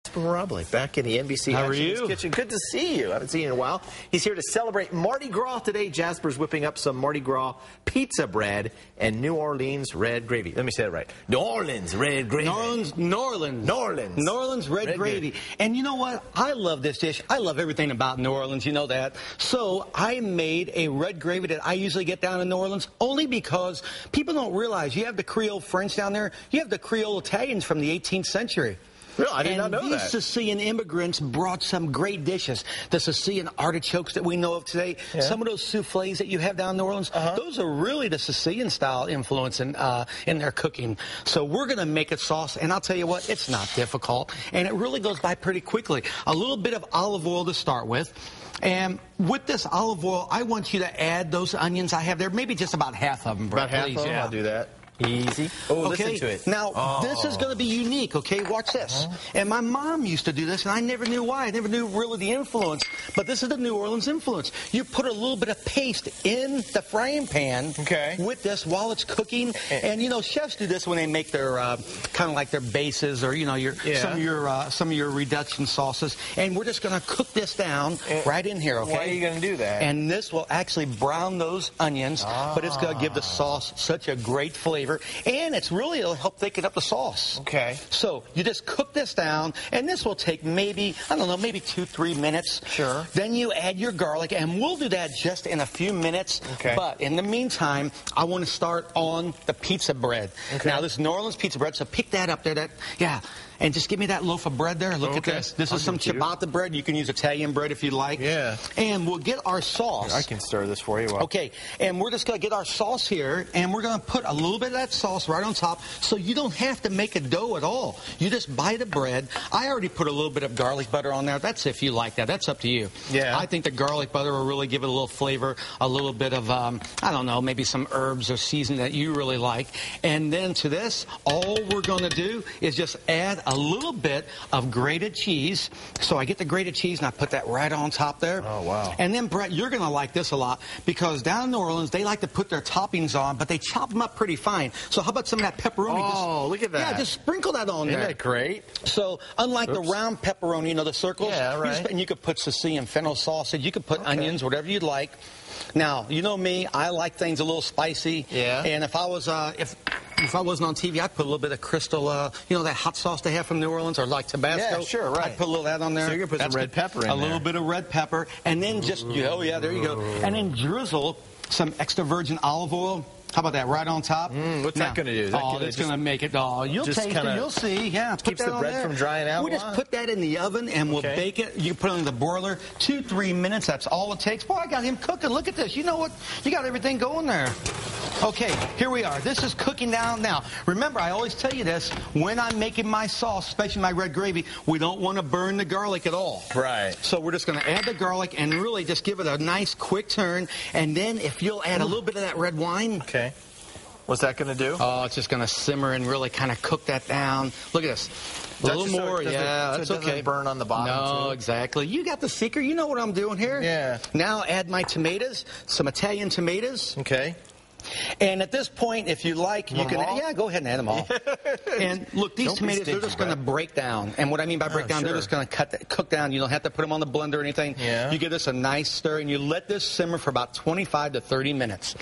Back in the NBC Action kitchen. Good to see you. I haven't seen you in a while. He's here to celebrate Mardi Gras today. Jasper's whipping up some Mardi Gras pizza bread and New Orleans red gravy. Let me say it right. New Orleans red gravy. New Orleans red gravy. And you know what? I love this dish. I love everything about New Orleans. You know that. So I made a red gravy that I usually get down in New Orleans only because people don't realize you have the Creole French down there. You have the Creole Italians from the 18th century. Really? I did not know that. These Sicilian immigrants brought some great dishes. The Sicilian artichokes that we know of today, some of those souffles that you have down in New Orleans, those are really the Sicilian-style influence in their cooking. So we're going to make a sauce, and I'll tell you what, it's not difficult, and it really goes by pretty quickly. A little bit of olive oil to start with. And with this olive oil, I want you to add those onions I have there, maybe just about half of them, Brett. About half of them? I'll do that. Easy. Oh, listen to it. Now, this is going to be unique, okay? Watch this. And my mom used to do this, and I never knew why. I never knew really the influence. But this is the New Orleans influence. You put a little bit of paste in the frying pan with this while it's cooking. And, you know, chefs do this when they make their kind of like their bases or, you know, some of your reduction sauces. And we're just going to cook this down right in here, okay? Why are you going to do that? And this will actually brown those onions, but it's going to give the sauce such a great flavor. And it'll help thicken up the sauce. Okay. So you just cook this down, and this will take maybe, I don't know, maybe 2-3 minutes. Sure. Then you add your garlic, and we'll do that just in a few minutes. Okay. But in the meantime, I want to start on the pizza bread. Okay. Now, this is New Orleans pizza bread, so pick that up there. And just give me that loaf of bread there. Look at this. This is some ciabatta bread. You can use Italian bread if you like. Yeah. And we'll get our sauce. I can stir this for you. Okay. And we're just going to get our sauce here, and we're going to put a little bit of that sauce right on top, so you don't have to make a dough at all. You just buy the bread. I already put a little bit of garlic butter on there. That's if you like that. That's up to you. Yeah. I think the garlic butter will really give it a little flavor, a little bit of, I don't know, maybe some herbs or seasoning that you really like. And then to this, all we're going to do is just add a little bit of grated cheese. So I get the grated cheese and I put that right on top there. Oh, wow. And then, Brett, you're going to like this a lot because down in New Orleans, they like to put their toppings on, but they chop them up pretty fine. So how about some of that pepperoni? Oh, look at that. Yeah, just sprinkle that on there. Isn't that great? So unlike the round pepperoni, you know, the circles. Yeah, right. And you could put Sicilian fennel sausage. You could put onions, whatever you'd like. Now, you know me, I like things a little spicy. Yeah. And if I was, if I wasn't on TV, I'd put a little bit of Crystal, you know, that hot sauce they have from New Orleans, or like Tabasco. Yeah, sure, right. I'd put a little of that on there. So you're going to put some red pepper in there. A little bit of red pepper. And then just, oh yeah, there you go. And then drizzle some extra virgin olive oil. How about that right on top? What's that going to do? It's going to make it. Oh, you'll taste it. You'll see. Yeah, keeps the bread from drying out. We just put that in the oven and we'll bake it. You put it in the broiler. 2-3 minutes. That's all it takes. Boy, I got him cooking. Look at this. You know what? You got everything going there. Okay, here we are. This is cooking down now. Remember, I always tell you this. When I'm making my sauce, especially my red gravy, we don't want to burn the garlic at all. Right. So we're just going to add the garlic and really just give it a nice quick turn. And then if you'll add a little bit of that red wine. Okay. What's that going to do? Oh, it's just going to simmer and really kind of cook that down. Look at this. A little more, that's okay. Doesn't burn on the bottom. No, exactly. You got the secret. You know what I'm doing here. Yeah. Now add my tomatoes, some Italian tomatoes. Okay. And at this point, if you like, you can, go ahead and add them all. And look, these tomatoes, they're just going to break down. And what I mean by break down, they're just going to cook down. You don't have to put them on the blender or anything. Yeah. You give this a nice stir, and you let this simmer for about 25 to 30 minutes.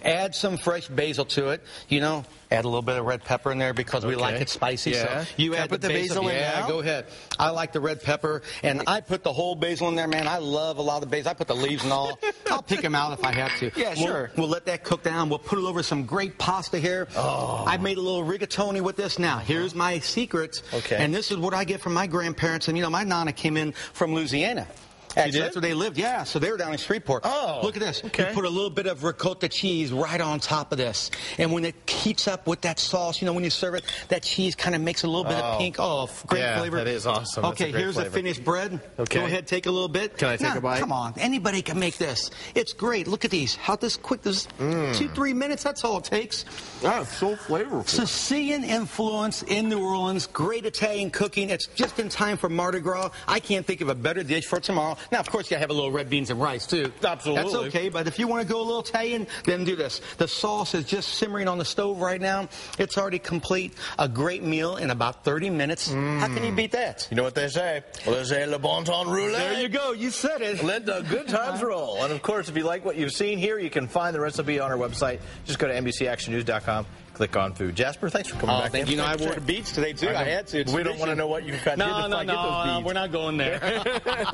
Add some fresh basil to it. You know, add a little bit of red pepper in there because we like it spicy. Yeah. So you add the basil in now? Go ahead. I like the red pepper, and I put the whole basil in there, man. I love a lot of basil. I put the leaves and all. I'll pick them out if I have to. Yeah, sure. We'll let that cook down. We'll put it over some great pasta here. Oh. I've made a little rigatoni with this. Now, here's my secret. Okay. And this is what I get from my grandparents. And, you know, my Nana came in from Louisiana. Actually, that's where they lived. Yeah, so they were down in Shreveport. Oh. Look at this. Okay. You put a little bit of ricotta cheese right on top of this. And when it heats up with that sauce, you know, when you serve it, that cheese kind of makes a little bit of pink. Oh, great flavor. That is awesome. Okay, here's the finished bread. Okay. Go ahead, take a little bit. Can I take a bite? Come on. Anybody can make this. It's great. Look at these. How this quick. This 2-3 minutes. That's all it takes. Oh, it's so flavorful. Sicilian influence in New Orleans. Great Italian cooking. It's just in time for Mardi Gras. I can't think of a better dish for tomorrow. Now, of course, you got to have a little red beans and rice, too. Absolutely. That's okay, but if you want to go a little Italian, then do this. The sauce is just simmering on the stove right now. It's already complete. A great meal in about 30 minutes. How can you beat that? You know what they say? Well, they say le bon temps roulette. There you go. You said it. Let the good times roll. And, of course, if you like what you've seen here, you can find the recipe on our website. Just go to NBCActionNews.com. Click on food. Jasper, thanks for coming back. Thank you. I wore the beach today, too. I had to. We don't want to know what you've got. No, we're not going there.